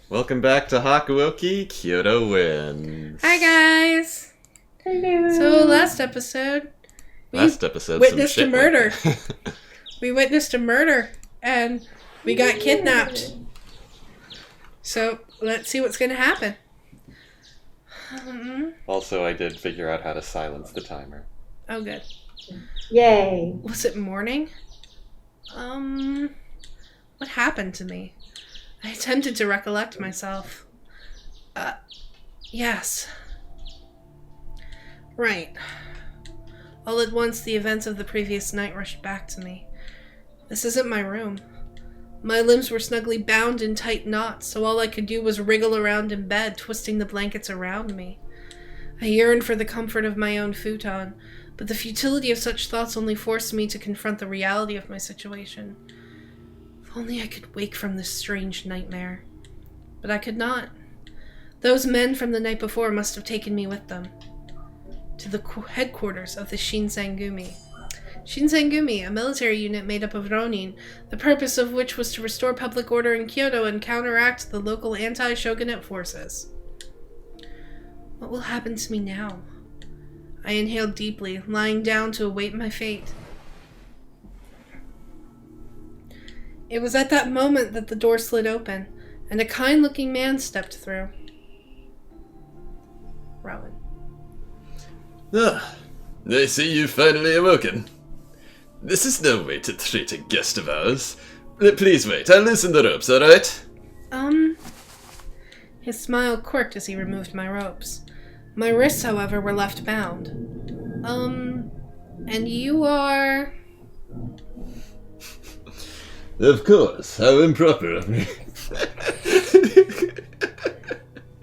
Welcome back to Hakuoki, Kyoto wins. Hi guys! Hello. So last episode, we Last episode, witnessed some a shit murder. went- We witnessed a murder and we got kidnapped. So let's see what's gonna happen. Also, I did figure out how to silence the timer. Oh good. Yay. Was it morning? What happened to me? I attempted to recollect myself. Yes. Right. All at once, the events of the previous night rushed back to me. This isn't my room. My limbs were snugly bound in tight knots, so all I could do was wriggle around in bed, twisting the blankets around me. I yearned for the comfort of my own futon, but the futility of such thoughts only forced me to confront the reality of my situation. If only I could wake from this strange nightmare. But I could not. Those men from the night before must have taken me with them to the headquarters of the Shinsengumi. Shinsengumi, a military unit made up of Ronin, the purpose of which was to restore public order in Kyoto and counteract the local anti-shogunate forces. What will happen to me now? I inhaled deeply, lying down to await my fate. It was at that moment that the door slid open, and a kind-looking man stepped through. Rowan. Ah, I see you've finally awoken. This is no way to treat a guest of ours. Please wait, I'll loosen the ropes, alright? His smile quirked as he removed my ropes. My wrists, however, were left bound. And you are... Of course, how improper of me.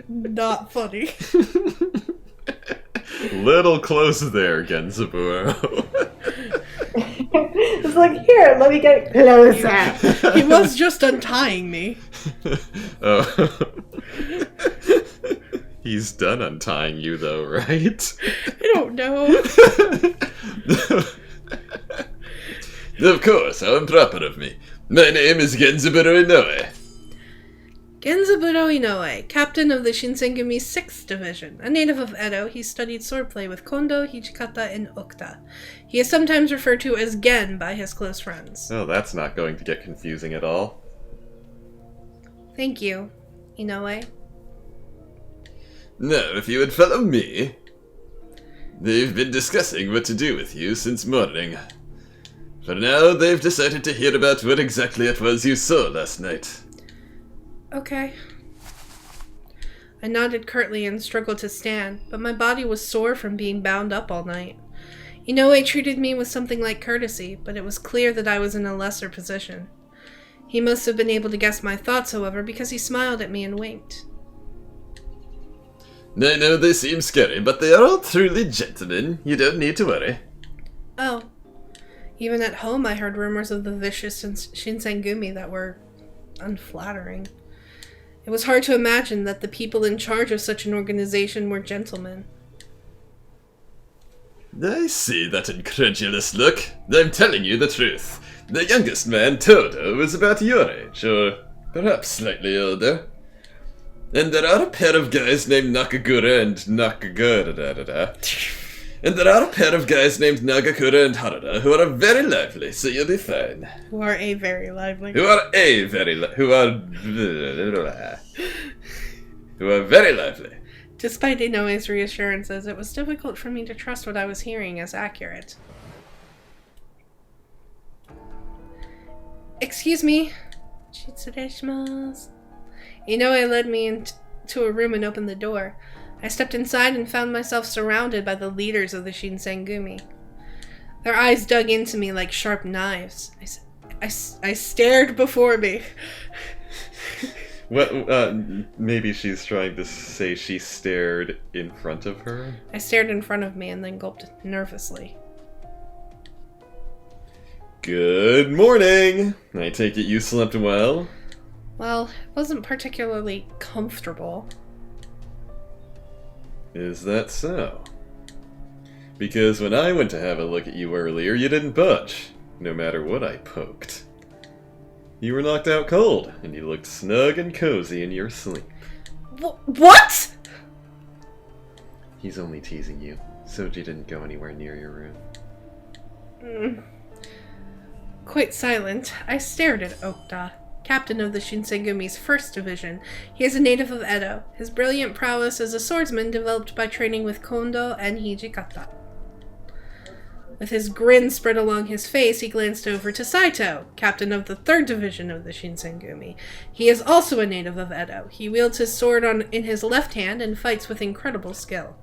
Not funny. Little close there, Genzaburo. It's like, here, let me get closer. He was just untying me. Oh. He's done untying you, though, right? I don't know. Of course, how improper of me. My name is Genzaburo Inoue. Genzaburo Inoue, captain of the Shinsengumi 6th Division. A native of Edo, he studied swordplay with Kondo, Hijikata, and Okuta. He is sometimes referred to as Gen by his close friends. Oh, that's not going to get confusing at all. Thank you, Inoue. Now, if you would follow me... They've been discussing what to do with you since morning. For now, they've decided to hear about what exactly it was you saw last night. Okay. I nodded curtly and struggled to stand, but my body was sore from being bound up all night. Inoue treated me with something like courtesy, but it was clear that I was in a lesser position. He must have been able to guess my thoughts, however, because he smiled at me and winked. I know they seem scary, but they are all truly gentlemen. You don't need to worry. Oh. Even at home I heard rumors of the vicious Shinsengumi that were unflattering. It was hard to imagine that the people in charge of such an organization were gentlemen. I see that incredulous look. I'm telling you the truth. The youngest man, Todo, is about your age, or perhaps slightly older. And there are a pair of guys named Nakagura and Nakagura. And there are a pair of guys named Nagakura and Harada who are very lively, so you'll be fine. Who are very lively. Who are very lively. Despite Inoue's reassurances, it was difficult for me to trust what I was hearing as accurate. Excuse me. Shitsurei-shimasu. Inoue led me into a room and opened the door. I stepped inside and found myself surrounded by the leaders of the Shinsengumi. Their eyes dug into me like sharp knives. I stared before me. Well, maybe she's trying to say she stared in front of her? I stared in front of me and then gulped nervously. Good morning! I take it you slept well? Well, it wasn't particularly comfortable. Is that so? Because when I went to have a look at you earlier, you didn't budge, no matter what I poked. You were knocked out cold, and you looked snug and cozy in your sleep. What? He's only teasing you. Soji didn't go anywhere near your room. Quite silent, I stared at Okta, captain of the Shinsengumi's 1st Division. He is a native of Edo. His brilliant prowess as a swordsman developed by training with Kondo and Hijikata. With his grin spread along his face, he glanced over to Saito, captain of the 3rd Division of the Shinsengumi. He is also a native of Edo. He wields his sword in his left hand and fights with incredible skill.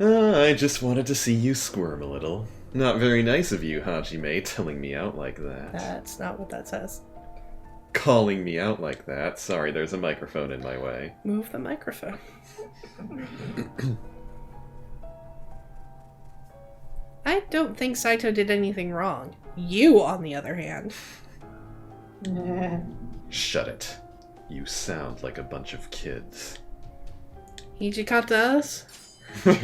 I just wanted to see you squirm a little. Not very nice of you, Hajime, telling me out like that. That's not what that says. Calling me out like that. Sorry, there's a microphone in my way. Move the microphone. I don't think Saito did anything wrong. You, on the other hand. Shut it. You sound like a bunch of kids. Hijikata's the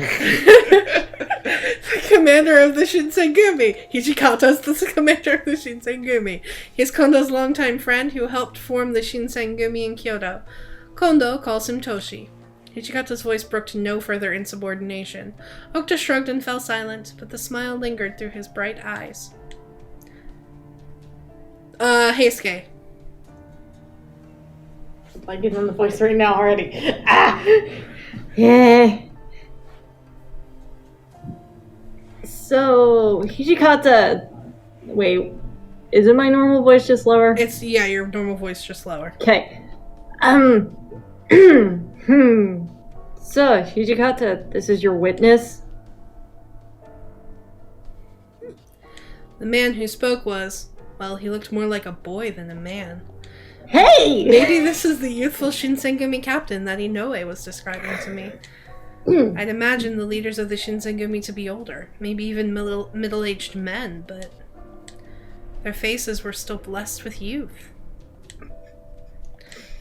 commander of the Shinsengumi. Hijikata's the commander of the Shinsengumi. He is Kondo's longtime friend who helped form the Shinsengumi in Kyoto. Kondo calls him Toshi. Hijikata's voice brooked no further insubordination. Okta shrugged and fell silent, but the smile lingered through his bright eyes. Heisuke. I'm getting on the voice right now already. Yeah. So, Hijikata. Wait, isn't my normal voice just lower? Yeah, your normal voice just lower. Okay. So, Hijikata, this is your witness? The man who spoke was, well, he looked more like a boy than a man. Hey! Maybe this is the youthful Shinsengumi captain that Inoue was describing to me. I'd imagine the leaders of the Shinsengumi to be older, maybe even middle-aged men, but their faces were still blessed with youth.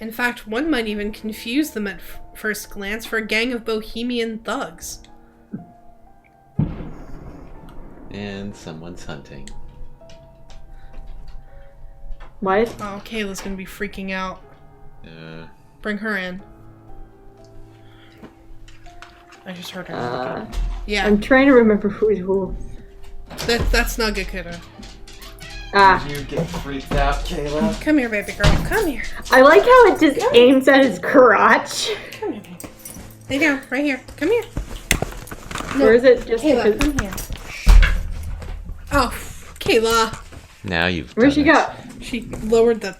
In fact, one might even confuse them at first glance for a gang of bohemian thugs. And someone's hunting. What? Oh, Kayla's gonna be freaking out. Bring her in. I just heard her. Yeah. I'm trying to remember who. That's not good, kiddo. You get freaked out, Kayla. Come here, baby girl. Come here. I like how it just aims at his crotch. Come here, baby. Lay down, right here. Come here. No. Or is it just Kayla, because... come here. Oh, Kayla. Now you've Where'd she go? She lowered the...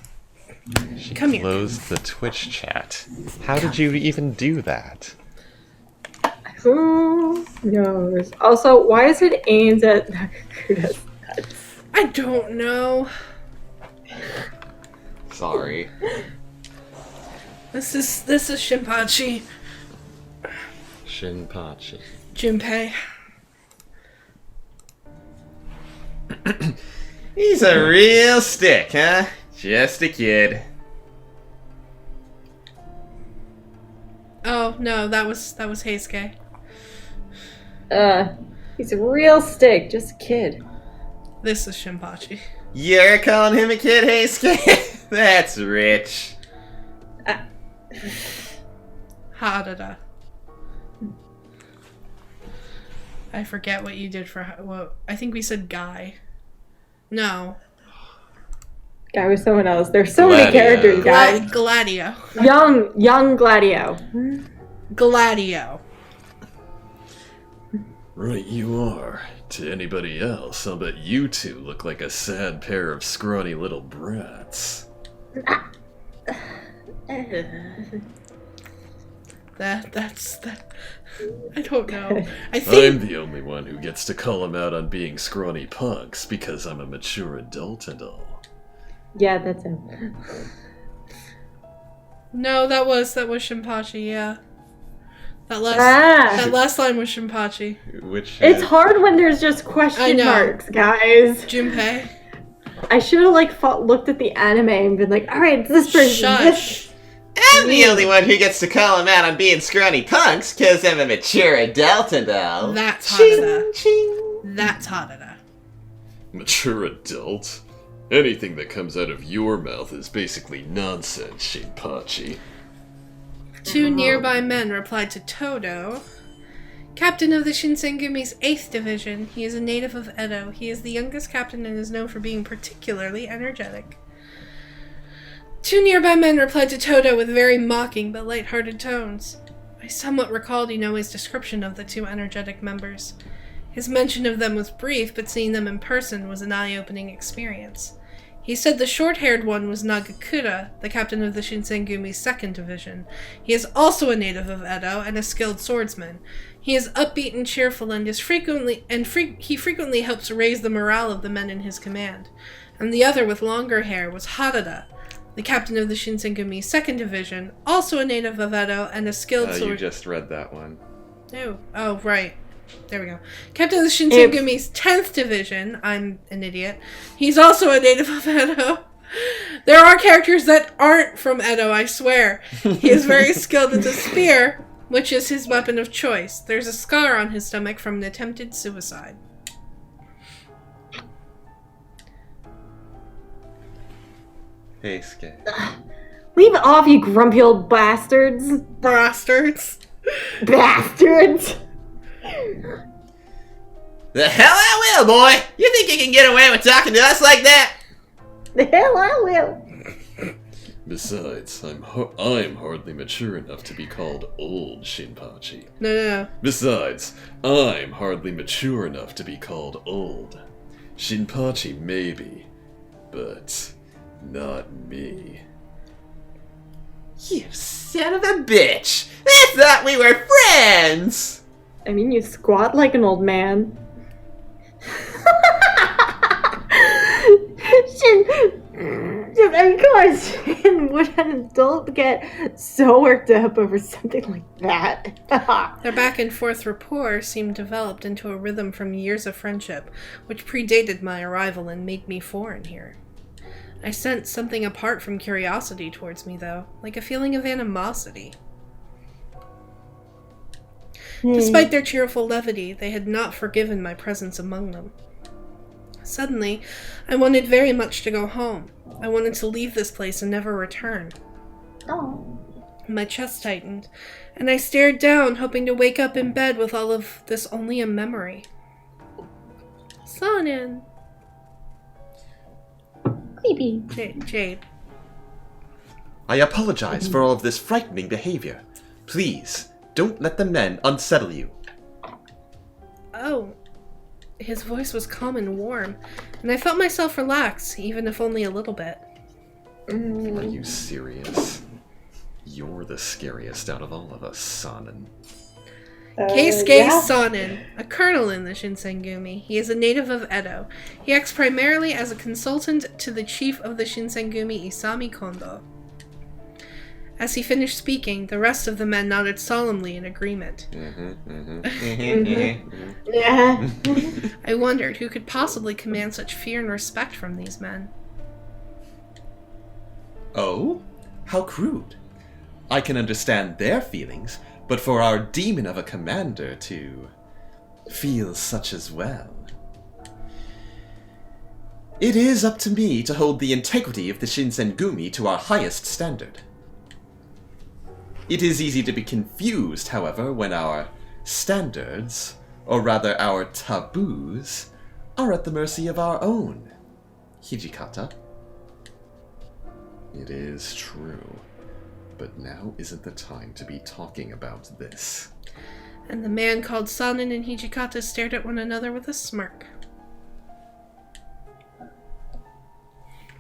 She Come here. closed the Twitch chat. How did you even do that? Who knows? Also, why is it aimed at Nakuda's nuts? I don't know. Sorry. This is Shinpachi. Shinpachi. Junpei. He's a real stick, huh? Just a kid. Oh no, that was Heisuke. He's a real stick, just a kid. This is Shinpachi. You're calling him a kid, Heisuke? That's rich. Ha-da-da. I forget what you did for... Well, I think we said Guy. No. Guy was someone else. There's so many characters, guys. Gladio. Young Gladio. Gladio. Right you are. To anybody else, I'll bet you two look like a sad pair of scrawny little brats. That's I don't know. I think I'm the only one who gets to call him out on being scrawny punks because I'm a mature adult and all. Yeah, that's him. no, that was Shinpachi. Yeah, that last line was Shinpachi. Which It's hard when there's just I question know. marks, guys. Junpei. I should have looked at the anime and been like, all right, it's this person. Shush. I'm the only one who gets to call him out on being scrawny punks because I'm a mature adult and all. That's Hadada. That's Hadada. Mature adult? Anything that comes out of your mouth is basically nonsense, Shinpachi. 2 nearby men replied to Todo. Captain of the Shinsengumi's 8th Division. He is a native of Edo. He is the youngest captain and is known for being particularly energetic. 2 nearby men replied to Todo with very mocking but light-hearted tones. I somewhat recalled Inoue's description of the 2 energetic members. His mention of them was brief, but seeing them in person was an eye-opening experience. He said the short-haired one was Nagakura, the captain of the Shinsengumi's 2nd Division. He is also a native of Edo and a skilled swordsman. He is upbeat and cheerful and he frequently helps raise the morale of the men in his command. And the other with longer hair was Harada, the captain of the Shinsengumi's 2nd Division, also a native of Edo and a skilled swordsman. You just read that one. Oh, right. There we go. Captain of the Shinsengumi's 10th Division. I'm an idiot. He's also a native of Edo. There are characters that aren't from Edo, I swear. He is very skilled with the spear, which is his weapon of choice. There's a scar on his stomach from an attempted suicide. Hey, Skay. Leave it off, you grumpy old bastards. Bastards. Bastards. The hell I will, boy! You think you can get away with talking to us like that? The hell I will. Besides, I'm hardly mature enough to be called old, Shinpachi. No. Besides, I'm hardly mature enough to be called old. Shinpachi maybe, but not me. You son of a bitch! I thought we were friends! I mean, you squat like an old man. Of course, would an adult get so worked up over something like that? Their back-and-forth rapport seemed developed into a rhythm from years of friendship, which predated my arrival and made me foreign here. I sensed something apart from curiosity towards me, though, like a feeling of animosity. Despite their cheerful levity, they had not forgiven my presence among them. Suddenly, I wanted very much to go home. I wanted to leave this place and never return. Oh. My chest tightened, and I stared down, hoping to wake up in bed with all of this only a memory. Sonin! Creepy. Jade. I apologize for all of this frightening behavior. Please, don't let the men unsettle you. Oh. His voice was calm and warm, and I felt myself relax, even if only a little bit. Are you serious? You're the scariest out of all of us, Sonin. Keisuke Sonin, a colonel in the Shinsengumi. He is a native of Edo. He acts primarily as a consultant to the chief of the Shinsengumi, Isami Kondo. As he finished speaking, the rest of the men nodded solemnly in agreement. Yeah. I wondered who could possibly command such fear and respect from these men. Oh? How crude. I can understand their feelings, but for our demon of a commander to feel such as well. It is up to me to hold the integrity of the Shinsengumi to our highest standard. It is easy to be confused, however, when our standards, or rather our taboos, are at the mercy of our own. Hijikata. It is true, but now isn't the time to be talking about this. And the man called Sonin and Hijikata stared at one another with a smirk.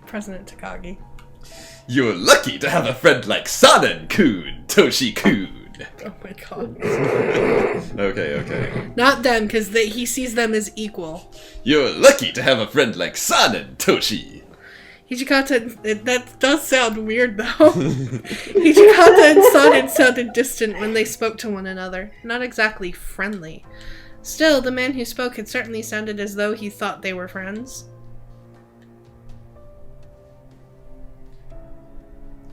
President Takagi. You're lucky to have a friend like Sonin-kun, Toshi-kun. Oh my god. Okay. Not them, because he sees them as equal. You're lucky to have a friend like Sonin, Toshi. Hijikata, that does sound weird though. Hijikata and Sonin sounded distant when they spoke to one another, not exactly friendly. Still, the man who spoke had certainly sounded as though he thought they were friends.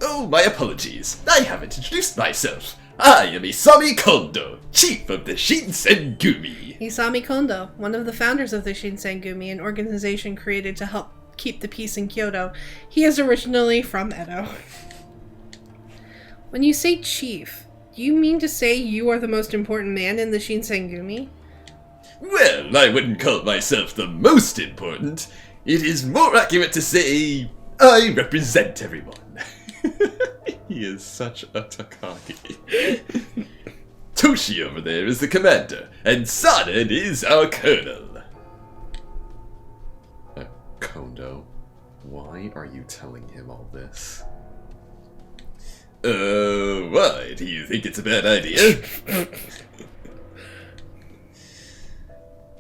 Oh, my apologies. I haven't introduced myself. I am Isami Kondo, chief of the Shinsengumi. Isami Kondo, one of the founders of the Shinsengumi, an organization created to help keep the peace in Kyoto. He is originally from Edo. When you say chief, do you mean to say you are the most important man in the Shinsengumi? Well, I wouldn't call myself the most important. It is more accurate to say I represent everyone. He is such a Takagi. Toshi over there is the commander, and Sanen is our colonel. Kondo, why are you telling him all this? Why? Do you think it's a bad idea?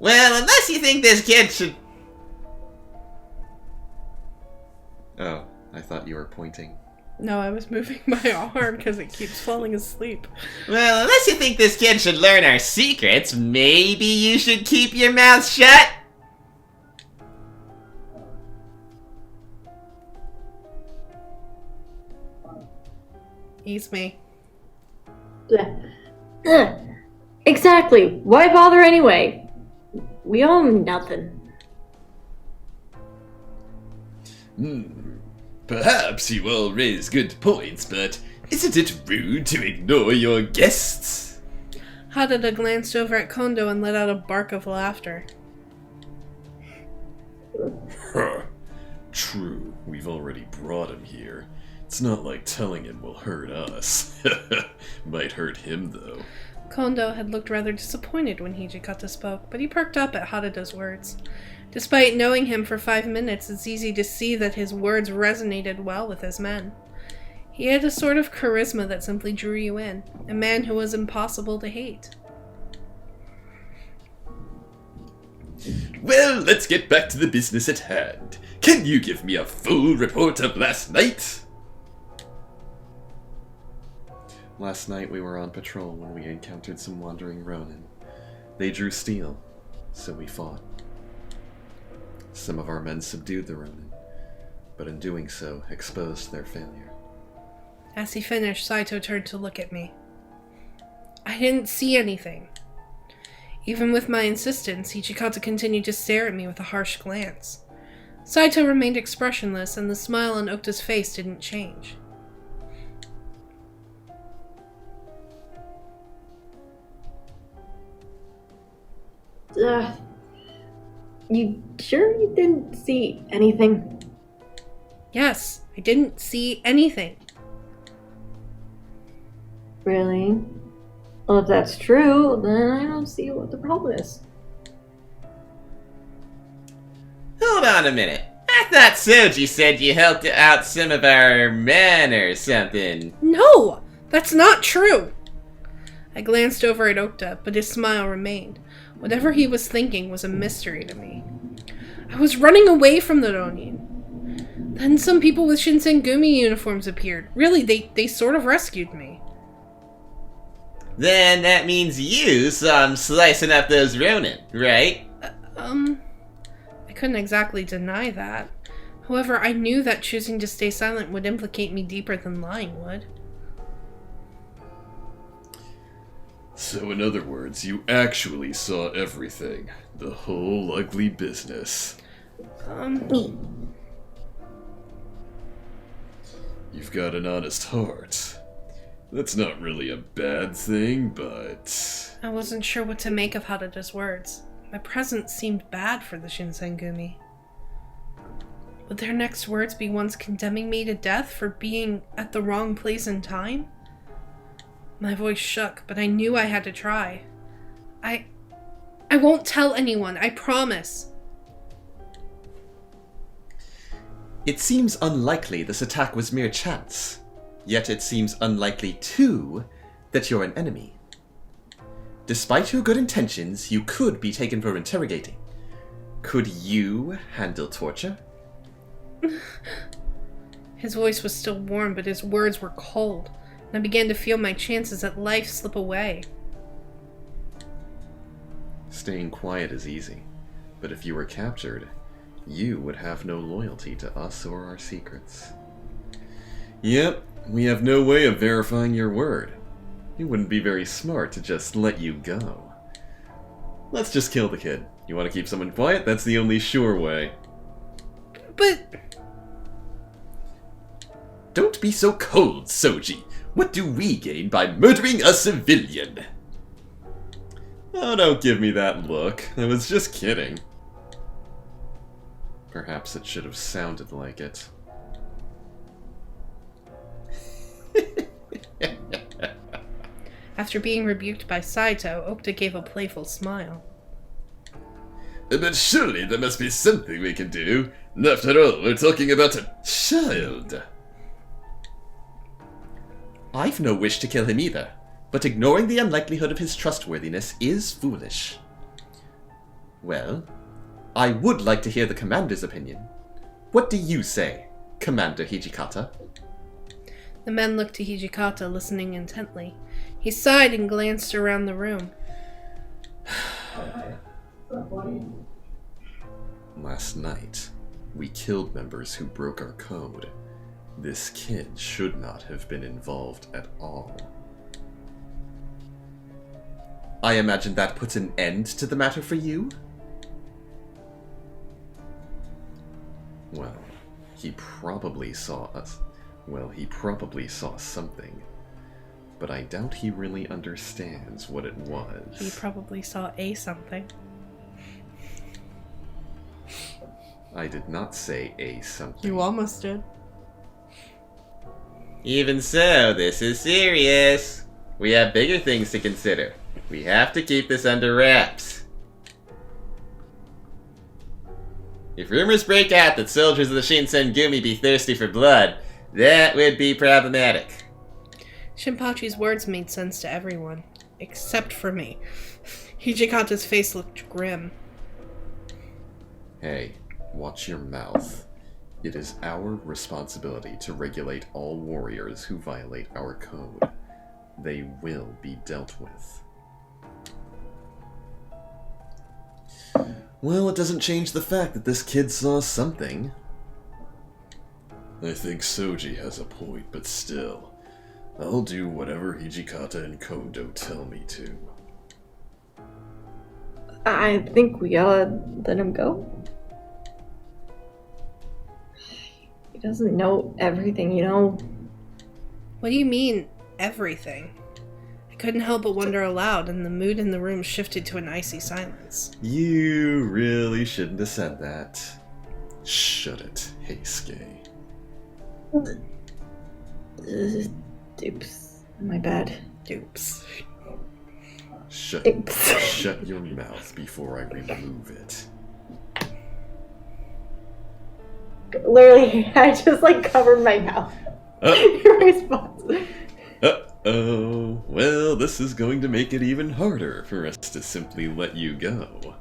Well, unless you think this kid should... Oh, I thought you were pointing. No, I was moving my arm because it keeps falling asleep. Well, unless you think this kid should learn our secrets, maybe you should keep your mouth shut? Ease me. Exactly. Why bother anyway? We own nothing. Perhaps you all raise good points, but isn't it rude to ignore your guests? Harada glanced over at Kondo and let out a bark of laughter. Huh. True, we've already brought him here. It's not like telling him will hurt us. Might hurt him, though. Kondo had looked rather disappointed when Hijikata spoke, but he perked up at Harada's words. Despite knowing him for 5 minutes, it's easy to see that his words resonated well with his men. He had a sort of charisma that simply drew you in, a man who was impossible to hate. Well, let's get back to the business at hand. Can you give me a full report of last night? Last night we were on patrol when we encountered some wandering Ronin. They drew steel, so we fought. Some of our men subdued the Ronin, but in doing so, exposed their failure. As he finished, Saito turned to look at me. I didn't see anything. Even with my insistence, Hijikata continued to stare at me with a harsh glance. Saito remained expressionless, and the smile on Okta's face didn't change. You sure you didn't see anything? Yes, I didn't see anything. Really? Well, if that's true, then I don't see what the problem is. Hold on a minute. I thought Soji said you helped out some of our men or something. No! That's not true! I glanced over at Okta, but his smile remained. Whatever he was thinking was a mystery to me. I was running away from the Ronin. Then some people with Shinsengumi uniforms appeared. Really, they sort of rescued me. Then that means you saw him slicing up those Ronin, right? I couldn't exactly deny that. However, I knew that choosing to stay silent would implicate me deeper than lying would. So in other words, you actually saw everything. The whole ugly business. You've got an honest heart. That's not really a bad thing, but... I wasn't sure what to make of Harada's words. My presence seemed bad for the Shinsengumi. Would their next words be ones condemning me to death for being at the wrong place and time? My voice shook, but I knew I had to try. I won't tell anyone, I promise. It seems unlikely this attack was mere chance. Yet it seems unlikely, too, that you're an enemy. Despite your good intentions, you could be taken for interrogating. Could you handle torture? His voice was still warm, but his words were cold, and I began to feel my chances at life slip away. Staying quiet is easy, but if you were captured, you would have no loyalty to us or our secrets. Yep, we have no way of verifying your word. It wouldn't be very smart to just let you go. Let's just kill the kid. You want to keep someone quiet? That's the only sure way. But... Don't be so cold, Soji. What do we gain by murdering a civilian? Oh, don't give me that look. I was just kidding. Perhaps it should have sounded like it. After being rebuked by Saito, Okta gave a playful smile. But surely there must be something we can do. After all, we're talking about a child. I've no wish to kill him either, but ignoring the unlikelihood of his trustworthiness is foolish. Well, I would like to hear the commander's opinion. What do you say, Commander Hijikata? The men looked to Hijikata, listening intently. He sighed and glanced around the room. Last night, we killed members who broke our code. This kid should not have been involved at all. I imagine that puts an end to the matter for you? Well, he probably saw us. Well, he probably saw something. But I doubt he really understands what it was. He probably saw something. I did not say something. You almost did. Even so, this is serious. We have bigger things to consider. We have to keep this under wraps. If rumors break out that soldiers of the Shinsengumi be thirsty for blood, that would be problematic. Shinpachi's words made sense to everyone, except for me. Hijikata's face looked grim. Hey, watch your mouth. It is our responsibility to regulate all warriors who violate our code. They will be dealt with. Well, it doesn't change the fact that this kid saw something. I think Soji has a point, but still, I'll do whatever Hijikata and Kondo tell me to. I think we gotta let him go. He doesn't know everything, you know? What do you mean, everything? I couldn't help but wonder aloud, and the mood in the room shifted to an icy silence. You really shouldn't have said that. Should it, Heisuke? Oops. My bad. Oops. Shut your mouth before I remove it. Literally, I just covered my mouth. Your response. Uh-oh. Well, this is going to make it even harder for us to simply let you go.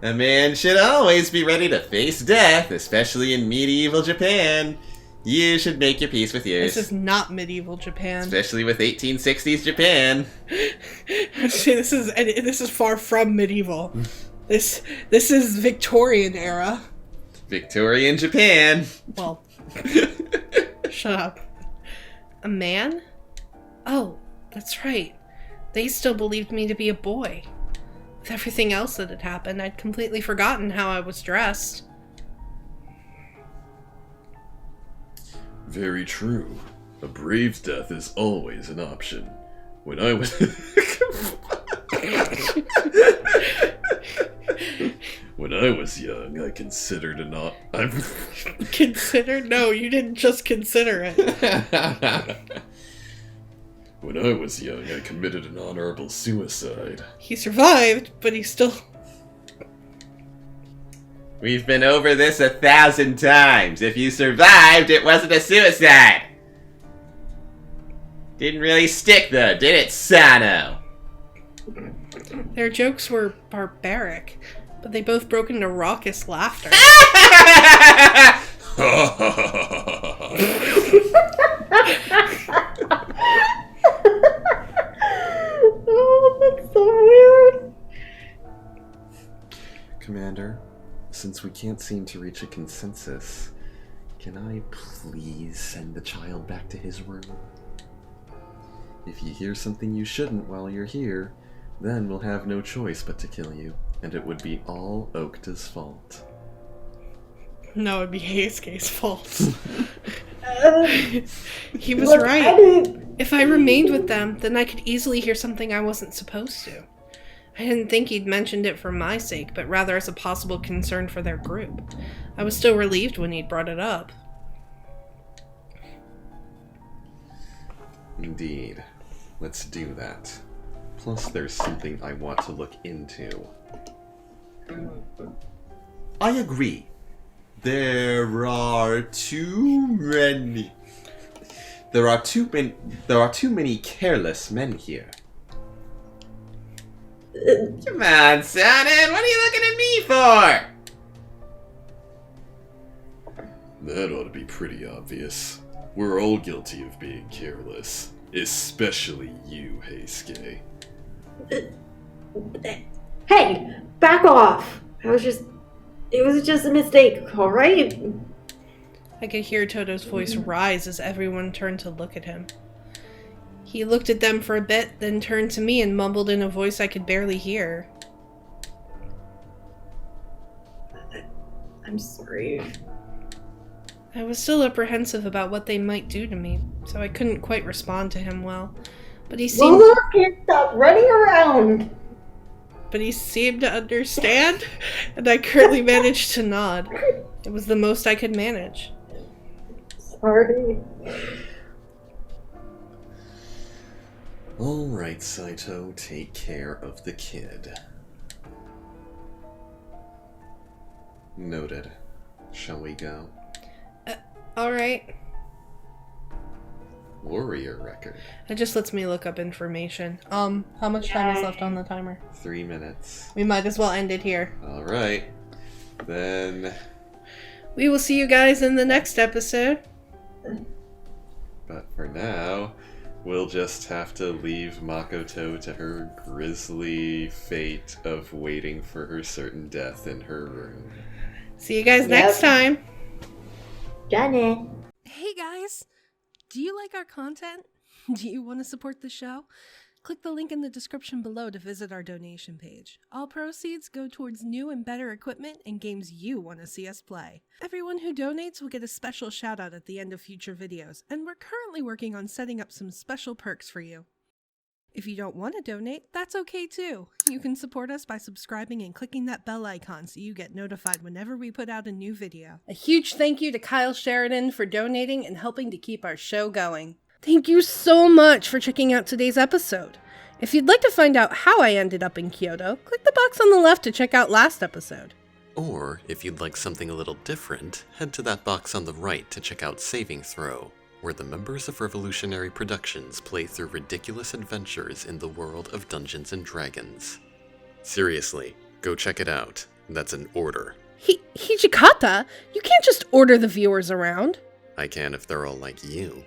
A man should always be ready to face death, especially in medieval Japan. You should make your peace with yours. This is not medieval Japan. Especially with 1860s Japan. See, this is far from medieval. This is Victorian era. Victorian Japan. Well, shut up. A man? Oh, that's right. They still believed me to be a boy. With everything else that had happened, I'd completely forgotten how I was dressed. Very true. A brave's death is always an option. When I was... When I was young, I considered Consider? No, you didn't just consider it. When I was young, I committed an honorable suicide. He survived, but he still... We've been over this 1,000 times. If you survived, it wasn't a suicide. Didn't really stick though, did it, Sano? Their jokes were barbaric, but they both broke into raucous laughter. Oh, that's so weird. Commander, since we can't seem to reach a consensus, Can I please send the child back to his room? If you hear something you shouldn't while you're here, then we'll have no choice but to kill you, and it would be all Okta's fault. No, it'd be Heisuke's fault. He was Look, right. If I remained with them, then I could easily hear something I wasn't supposed to. I didn't think he'd mentioned it for my sake, but rather as a possible concern for their group. I was still relieved when he'd brought it up. Indeed. Let's do that. Plus, there's something I want to look into. I agree. There are too many careless men here. Come on, Sonnen, what are you looking at me for? That ought to be pretty obvious. We're all guilty of being careless. Especially you, Heisuke. Hey, back off! It was just a mistake, alright? I could hear Toto's voice rise as everyone turned to look at him. He looked at them for a bit, then turned to me and mumbled in a voice I could barely hear. I'm sorry. I was still apprehensive about what they might do to me, so I couldn't quite respond to him well. But he seemed... Well, look, can't stop running around! But he seemed to understand, and I curtly managed to nod. It was the most I could manage. Sorry. Alright, Saito, take care of the kid. Noted. Shall we go? Alright. Warrior record. It just lets me look up information. How much time is left on the timer? 3 minutes. We might as well end it here. Alright. Then... We will see you guys in the next episode. But for now, we'll just have to leave Makoto to her grisly fate of waiting for her certain death in her room. See you guys next time. Done it. Hey guys! Do you like our content? Do you want to support the show? Click the link in the description below to visit our donation page. All proceeds go towards new and better equipment and games you want to see us play. Everyone who donates will get a special shout out at the end of future videos, and we're currently working on setting up some special perks for you. If you don't want to donate, that's okay too. You can support us by subscribing and clicking that bell icon so you get notified whenever we put out a new video. A huge thank you to Kyle Sheridan for donating and helping to keep our show going. Thank you so much for checking out today's episode. If you'd like to find out how I ended up in Kyoto, click the box on the left to check out last episode. Or, if you'd like something a little different, head to that box on the right to check out Saving Throw, where the members of Revolutionary Productions play through ridiculous adventures in the world of Dungeons & Dragons. Seriously, go check it out. That's an order. Hijikata? You can't just order the viewers around. I can if they're all like you.